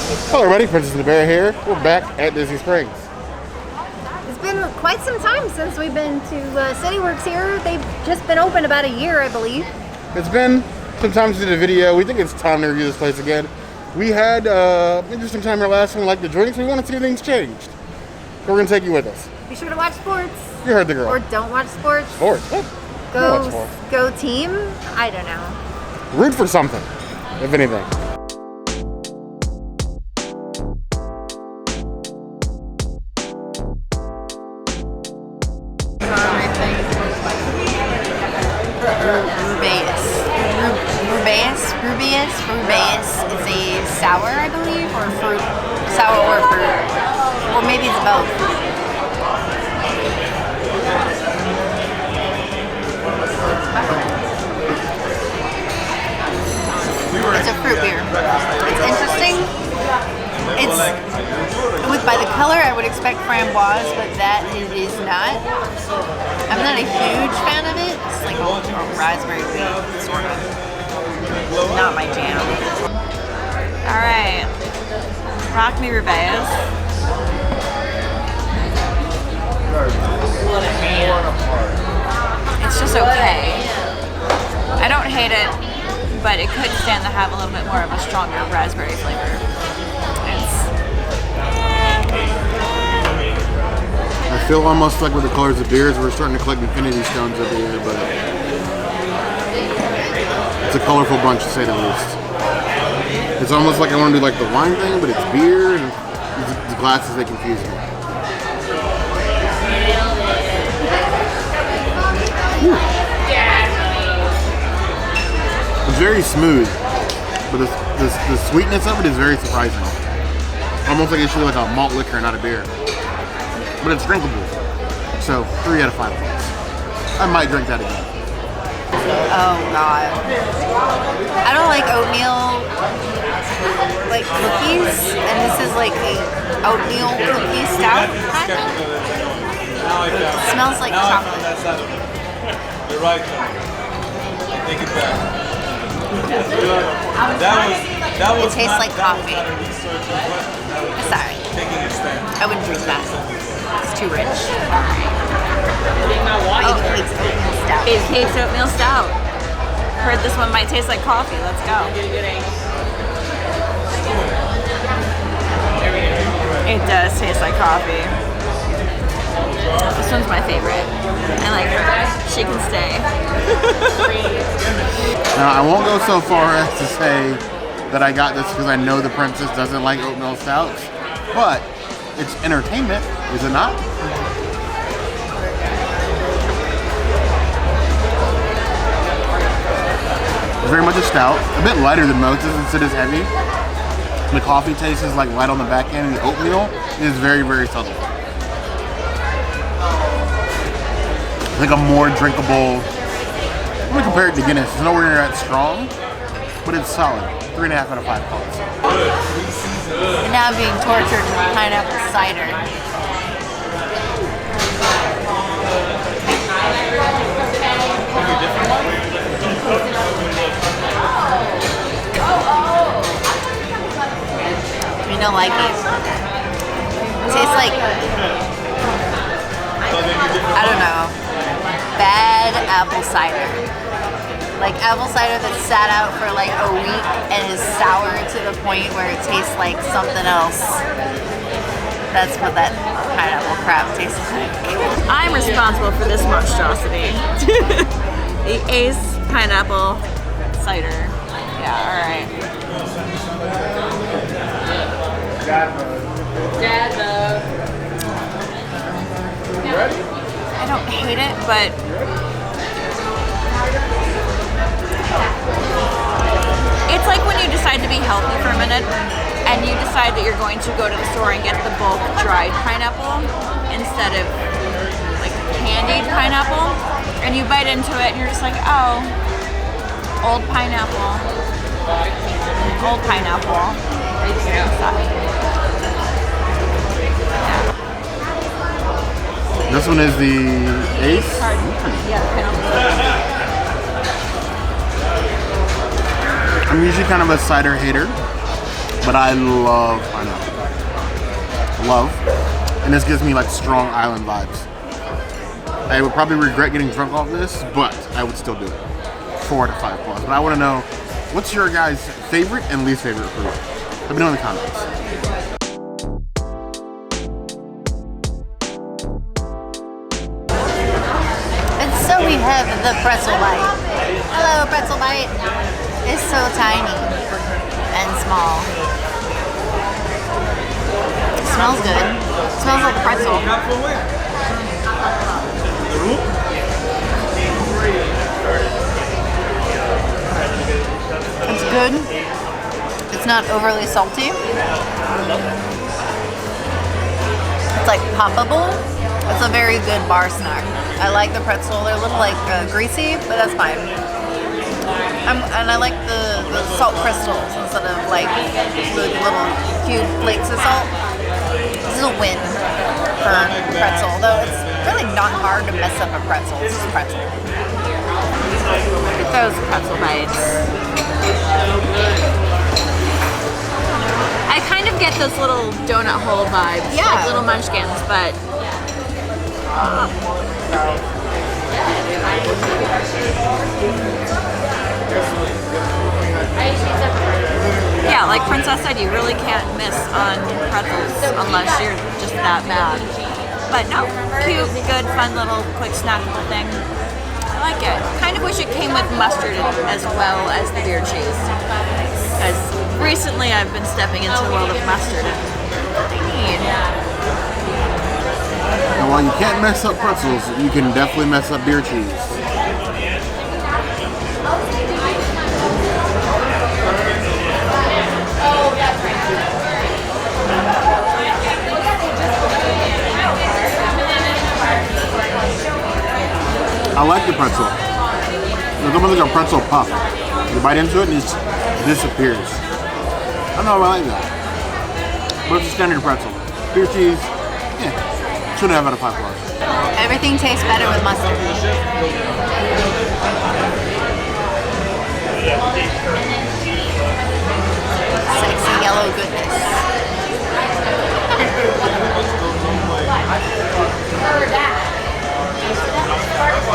Hello everybody, Princess and the Bear here. We're back at Disney Springs. It's been quite some time since we've been to CityWorks here. They've just been open about a year, I believe. It's been some time since the video. We think it's time to review this place again. We had interesting time our last one, like the drinks. We want to see things changed. So we're going to take you with us. Be sure to watch sports. You heard the girl. Or don't watch sports. Sports? What? Go team? I don't know. Root for something, if anything. Rubaeus is a sour, I believe, or fruit. Sour or fruit. Or maybe it's both. It's a fruit beer. It's interesting. It's by the color I would expect framboise, but that it is not. I'm not a huge fan of it. It's like a raspberry beer, sort of. Not my jam. Alright. Rock me Rubaeus. It's just okay. I don't hate it, but it could stand to have a little bit more of a stronger raspberry flavor. I feel almost like with the colors of beers, we're starting to collect infinity stones over here, but it's a colorful bunch to say the least. It's almost like I want to do like the wine thing, but it's beer and the glasses, they confuse me. Whew. It's very smooth, but the sweetness of it is very surprising. Almost like it should be like a malt liquor, not a beer. But it's drinkable. So 3 out of 5 points. I might drink that again. Oh god. I don't like oatmeal like cookies, and this is like a oatmeal cookie stout kind of. It smells like chocolate. You're right. Take it back. It tastes like coffee. Sorry. I wouldn't drink that. It's too rich. BabyCakes Oatmeal Stout. Heard this one might taste like coffee. Let's go. It does taste like coffee. This one's my favorite. I like her. She can stay. Now, I won't go so far as to say that I got this because I know the princess doesn't like oatmeal stouts, but it's entertainment, is it not? It's very much a stout, a bit lighter than most since it is heavy. The coffee taste is like light on the back end, and the oatmeal is very, very subtle. It's like a more drinkable. I'm gonna compare it to Guinness. It's nowhere near that strong, but it's solid. 3.5 out of 5 points. And now I'm being tortured with pineapple cider. You don't like it? It tastes like, I don't know, bad apple cider. Like apple cider that sat out for like a week and is sour to the point where it tastes like something else. That's what that pineapple crap tastes like. I'm responsible for this monstrosity. The Ace Pineapple Cider. Yeah, alright. I don't hate it, but it's like when you decide to be healthy for a minute and you decide that you're going to go to the store and get the bulk dried pineapple instead of like candied pineapple, and you bite into it and you're just like, oh, old pineapple. Old pineapple. This one is the Ace? I'm usually kind of a cider hater. but I love pineapple. Love. And this gives me like strong island vibes. I would probably regret getting drunk off this, but I would still do it. 4 out of 5 plus. But I want to know, what's your guys' favorite and least favorite fruit? Let me know in the comments. And so we have the pretzel bite. Hello, pretzel bite. It's so tiny and small. It smells good. It smells like pretzel. It's good. It's not overly salty. It's like poppable. It's a very good bar snack. I like the pretzel. They're a little like greasy, but that's fine. And I like the salt crystals instead of like the little cube flakes of salt. This is a win for pretzel, though it's really not hard to mess up a pretzel. It's just pretzel. Look at those pretzel bites. I kind of get those little donut hole vibes, Yeah. like little munchkins, but yeah, like Princess said, you really can't miss on pretzels unless you're just that bad. But no, cute, good, fun little quick snackable thing. I like it. Kind of wish it came with mustard as well as the beer cheese. Because recently I've been stepping into the world of mustard and what they need. And while you can't mess up pretzels, you can definitely mess up beer cheese. I like the pretzel. It's almost like a pretzel puff. You bite into it and it just disappears. I don't know if I like that. But it's a standard pretzel. Beer cheese, yeah. 2.5 out of 5 plus. Everything tastes better with mustard. Sexy yellow goodness.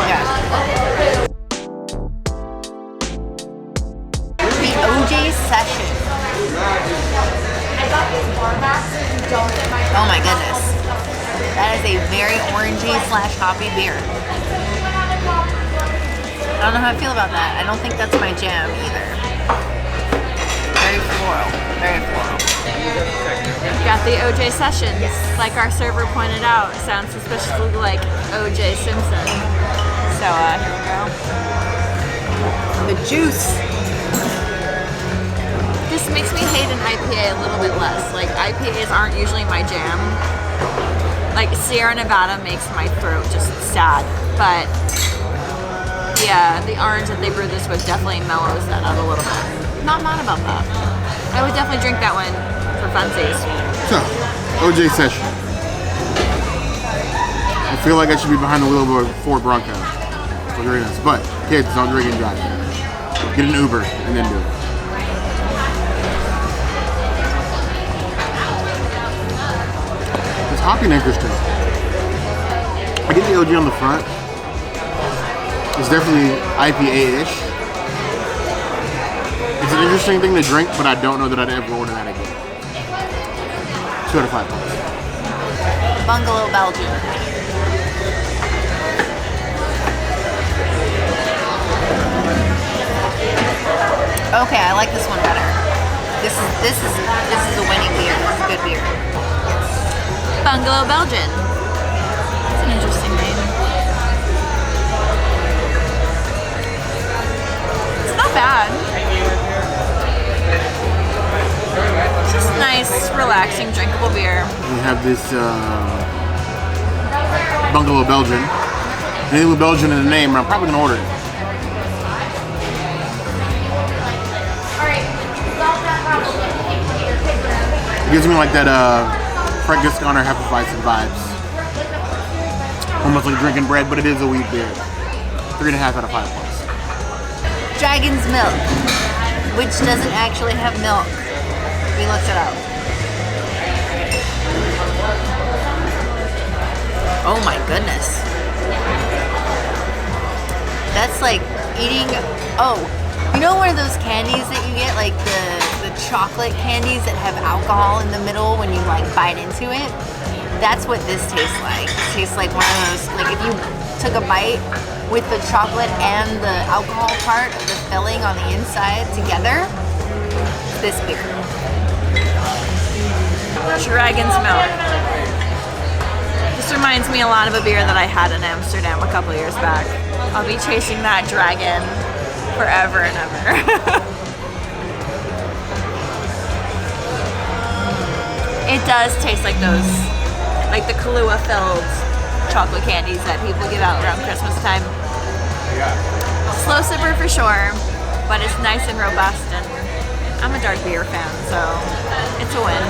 Yeah. The OJ session. Oh my goodness. That is a very orangey / hoppy beer. I don't know how I feel about that. I don't think that's my jam either. Very floral. Very floral. Got the OJ Sessions, like our server pointed out, sounds suspiciously like OJ Simpson. So here we go. The juice. This makes me hate an IPA a little bit less. Like IPAs aren't usually my jam. Like Sierra Nevada makes my throat just sad. But yeah, the orange that they brewed this with definitely mellows that out a little bit. Not mad about that. I would definitely drink that one for funsies. So, OJ session. I feel like I should be behind the wheel of a Ford Bronco. For doing this. But, kids, don't drink and drive. Get an Uber and then do it. It's hopping interesting. I get the OG on the front. It's definitely IPA-ish. It's an interesting thing to drink, but I don't know that I'd ever order that again. 2 out of 5 points. Bungalow, Belgian. Okay, I like this one better. This is a winning beer. This is a good beer. Bungalow Belgian. That's an interesting name. It's not bad. It's just nice, relaxing, drinkable beer. We have this Bungalow Belgian. Anything with Belgian in the name, I'm probably gonna order it. It gives me like that Fred Gisconder Hefeweizen vibes. Almost like drinking bread, but it is a wheat beer. 3.5 out of 5 points. Dragon's milk, which doesn't actually have milk. We looked it up. Oh my goodness. That's like eating, oh, you know one of those candies that you get, like the chocolate candies that have alcohol in the middle when you like bite into it? That's what this tastes like. It tastes like one of those, like if you took a bite with the chocolate and the alcohol part of the filling on the inside together, this beer. Dragon's milk. This reminds me a lot of a beer that I had in Amsterdam a couple years back. I'll be chasing that dragon forever and ever. It does taste like those, like the Kahlua-filled chocolate candies that people give out around Christmas time. Slow sipper for sure, but it's nice and robust, and I'm a dark beer fan, so it's a win.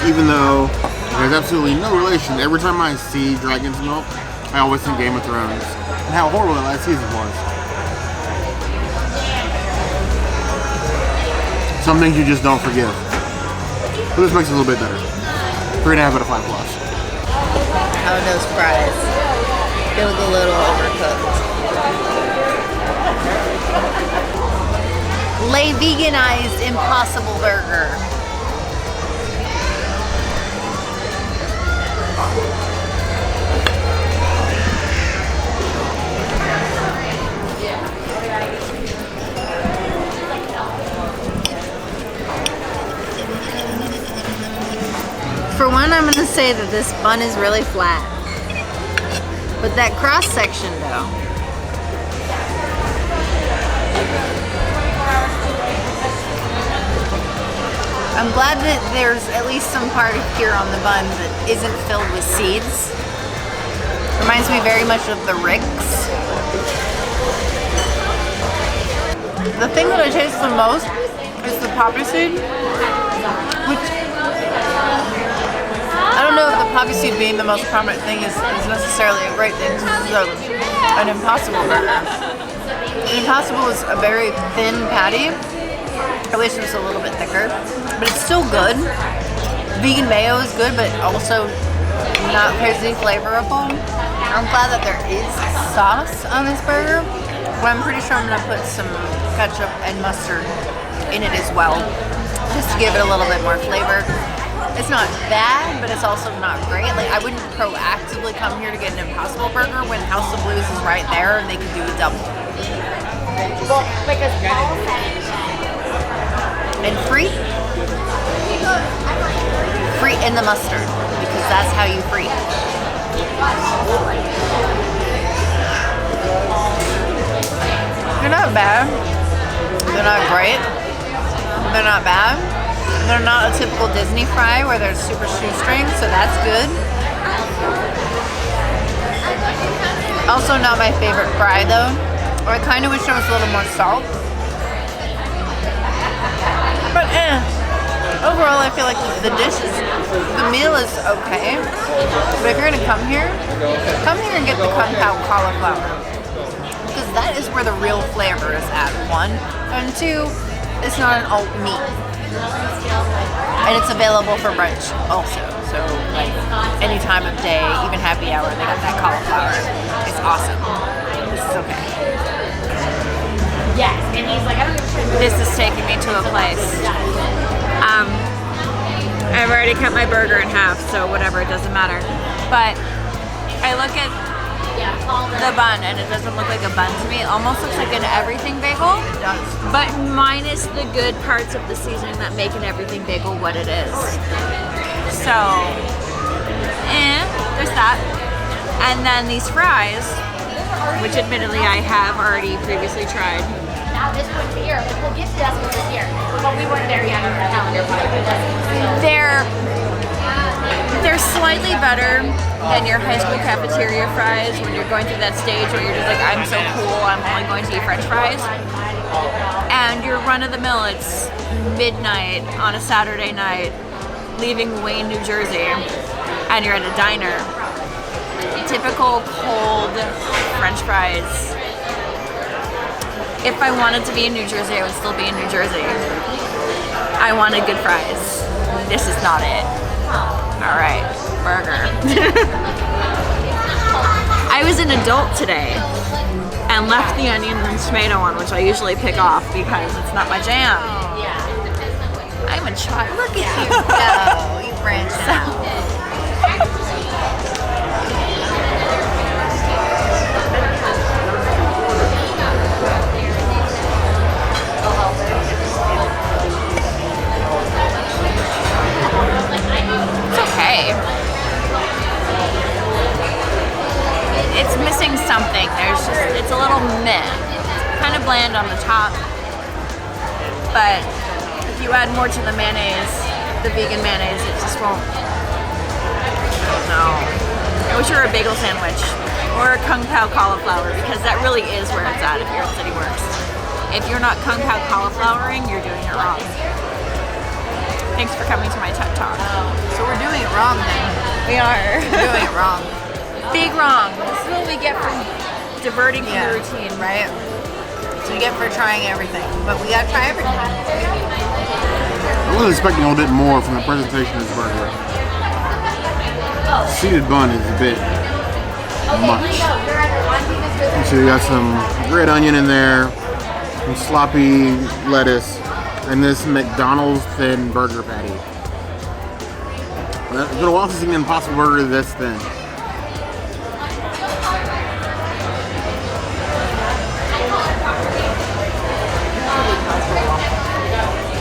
Even though there's absolutely no relation, every time I see Dragon's Milk, I always think Game of Thrones and how horrible that last season was. Some things you just don't forgive. But this makes it a little bit better. 3.5 out of 5+. How are those fries? They look a little overcooked. Lay veganized Impossible Burger. For one, I'm gonna say that this bun is really flat. But that cross section though. I'm glad that there's at least some part here on the bun that isn't filled with seeds. Reminds me very much of the Ricks. The thing that I taste the most is the poppy seed, which I don't know if the poppy seed being the most prominent thing is necessarily a great thing. This is an Impossible burger. An Impossible is a very thin patty. I wish it was a little bit thicker, but it's still good. Vegan mayo is good, but also not crazy flavorful. I'm glad that there is sauce on this burger, but I'm pretty sure I'm gonna put some ketchup and mustard in it as well, just to give it a little bit more flavor. It's not bad, but it's also not great. Like, I wouldn't proactively come here to get an Impossible Burger when House of Blues is right there and they could do a double. And free? Free in the mustard, because that's how you free. They're not bad. They're not great. They're not bad. They're not a typical Disney fry where they're super shoestring, so that's good. Also not my favorite fry though. I kind of wish there was a little more salt. But overall I feel like the meal is okay. But if you're gonna come here and get the Kung Pao cauliflower. Because that is where the real flavor is at, 1. And 2, it's not an alt meat. And it's available for brunch also. So like any time of day, even happy hour, they got that cauliflower. It's awesome. This is okay. Yes, and he's like, I don't know. This is taking me to a place. I've already cut my burger in half, so whatever, it doesn't matter. But I look at the bun and it doesn't look like a bun to me. It almost looks like an everything bagel. It does. But minus the good parts of the seasoning that make an everything bagel what it is. So, there's that. And then these fries, which admittedly I have already previously tried. Now this one's here. We'll get to that one this year. But we weren't there yet on the calendar. They're slightly better than your high school cafeteria fries when you're going through that stage where you're just like, I'm so cool, I'm only going to eat French fries. And your run-of-the-mill, it's midnight on a Saturday night, leaving Wayne, New Jersey, and you're at a diner. Typical cold French fries. If I wanted to be in New Jersey, I would still be in New Jersey. I wanted good fries. This is not it. All right, burger. I was an adult today and left the onion and tomato one, which I usually pick off because it's not my jam. I'm a child. Look at you go. You branched out. It's okay. It's missing something. It's a little meh. Kind of bland on the top, but if you add more to the mayonnaise, the vegan mayonnaise, it just won't. No. I wish it were a bagel sandwich or a Kung Pao cauliflower, because that really is where it's at if you're at City Works. If you're not Kung Pao cauliflowering, you're doing it wrong. Thanks for coming to my TED Talk. So we're doing it wrong then. We are. We're doing it wrong. Big wrong. This is what we get from diverting from the routine. Right? So we get for trying everything. But we gotta try everything. I was expecting a little bit more from the presentation of this burger. Seeded bun is a bit much. So you got some red onion in there, some sloppy lettuce, and this McDonald's thin burger patty. It's been a while since I've seen an Impossible Burger this thin.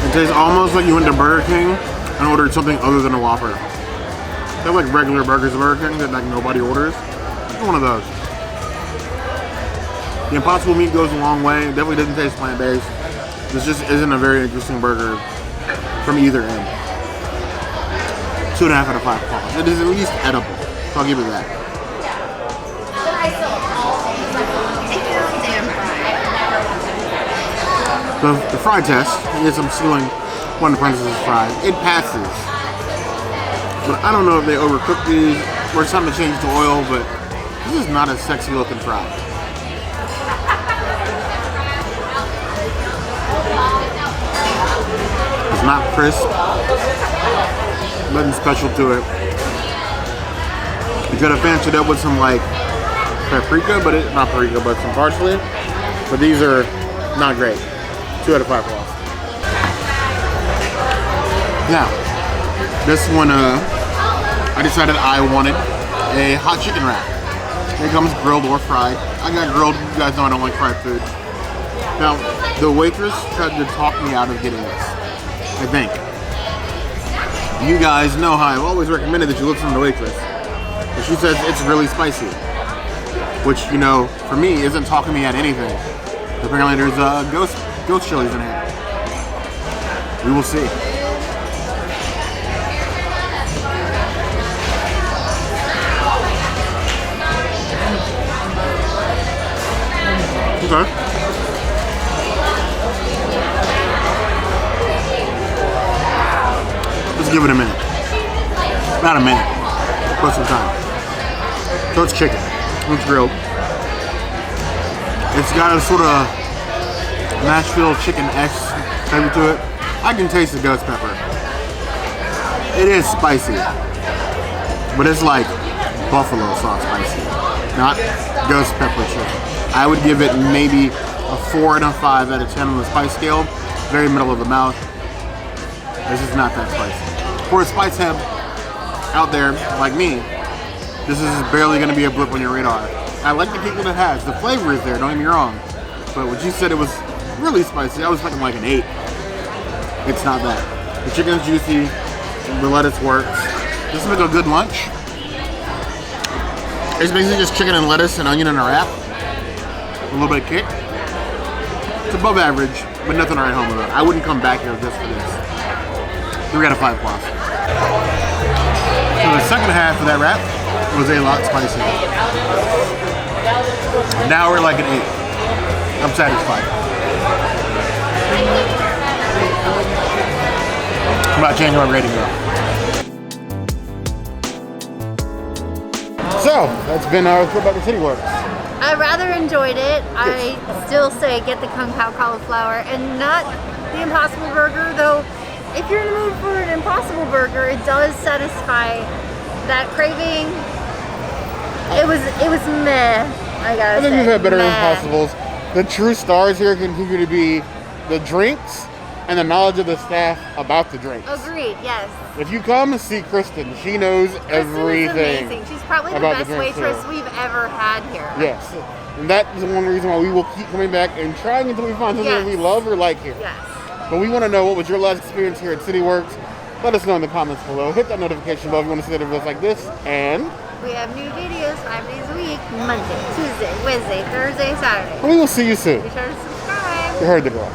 It tastes almost like you went to Burger King and ordered something other than a Whopper. They're like regular burgers at Burger King that like nobody orders. It's one of those. The Impossible meat goes a long way. It definitely doesn't taste plant-based. This just isn't a very interesting burger from either end. 2.5 out of 5 claws. It is at least edible, so I'll give it that. The fry test, yes, I'm stealing one of the Princess's fries. It passes. But I don't know if they overcooked these or it's time to change to oil, but this is not a sexy looking fry. It's not crisp. Nothing special to it. You could have fancied up with some like paprika, but not paprika, but some parsley. But these are not great. 2 out of 5 claws. Now, this one, I decided I wanted a hot chicken wrap. It comes grilled or fried. I got grilled. You guys know I don't like fried food. Now, the waitress tried to talk me out of getting this, I think. You guys know how I've always recommended that you listen to the waitress. But she says it's really spicy, which, you know, for me, isn't talking me at anything. Apparently there's ghost chilies in it. We will see. Okay. Let's give it a minute. About a minute. Put some time. So it's chicken. It's grilled. It's got a sort of Nashville chicken-esque flavor to it. I can taste the ghost pepper. It is spicy, but it's like buffalo sauce spicy, not ghost pepper chicken. I would give it maybe a 4 and a 5 out of 10 on the spice scale. Very middle of the mouth. This is not that spicy. For a spice head out there like me, this is barely going to be a blip on your radar. I like the kick that it has. The flavor is there, don't get me wrong. But when you said it was really spicy, I was thinking like an 8. It's not that. The chicken's juicy, the lettuce works. This is like a good lunch. It's basically just chicken and lettuce and onion in a wrap. A little bit of kick. It's above average, but nothing to write home about. I wouldn't come back here just for this. 3 out of 5 plus. So the second half of that wrap was a lot spicier. Now we're like an 8. I'm satisfied. I'm not changing my rating though. So, that's been our trip back to City Works. I rather enjoyed it. I still say get the Kung Pao cauliflower and not the Impossible Burger, though if you're in the mood for an Impossible Burger, it does satisfy that craving. It was meh. I gotta say. I think we've had better meh. Impossibles. The true stars here continue to be the drinks and the knowledge of the staff about the drinks. Agreed. Yes. If you come, see Kristen. She knows everything. Kristen is amazing. She's probably the about the best drinks waitress here. we've ever had here. Yes. And that is one reason why we will keep coming back and trying until we find something that we Yes. love or like here. Yes. But we want to know, what was your last experience here at CityWorks? Let us know in the comments below. Hit that notification bell if you want to see other videos like this. And We have new videos 5 days a week. Monday, Tuesday, Wednesday, Thursday, Saturday. we will see you soon. Be sure to subscribe. You heard the girl.